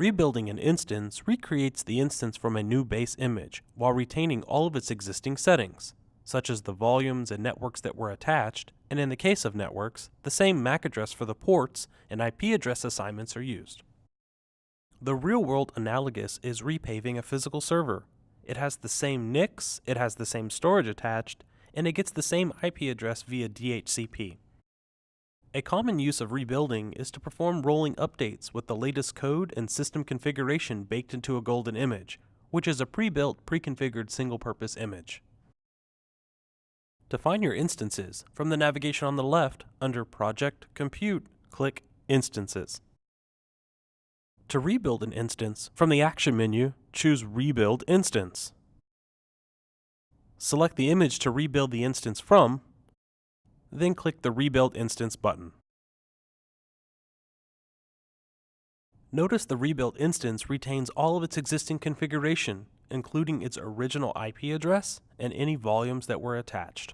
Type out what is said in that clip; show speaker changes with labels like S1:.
S1: Rebuilding an instance recreates the instance from a new base image while retaining all of its existing settings, such as the volumes and networks that were attached, and in the case of networks, the same MAC address for the ports and IP address assignments are used. The real-world analogous is repaving a physical server. It has the same NICs, it has the same storage attached, and it gets the same IP address via DHCP. A common use of rebuilding is to perform rolling updates with the latest code and system configuration baked into a golden image, which is a pre-built, pre-configured single-purpose image. To find your instances, from the navigation on the left, under Project, Compute, click Instances. To rebuild an instance, from the Action menu, choose Rebuild Instance. Select the image to rebuild the instance from, then click the Rebuild Instance button. Notice the rebuilt instance retains all of its existing configuration, including its original IP address and any volumes that were attached.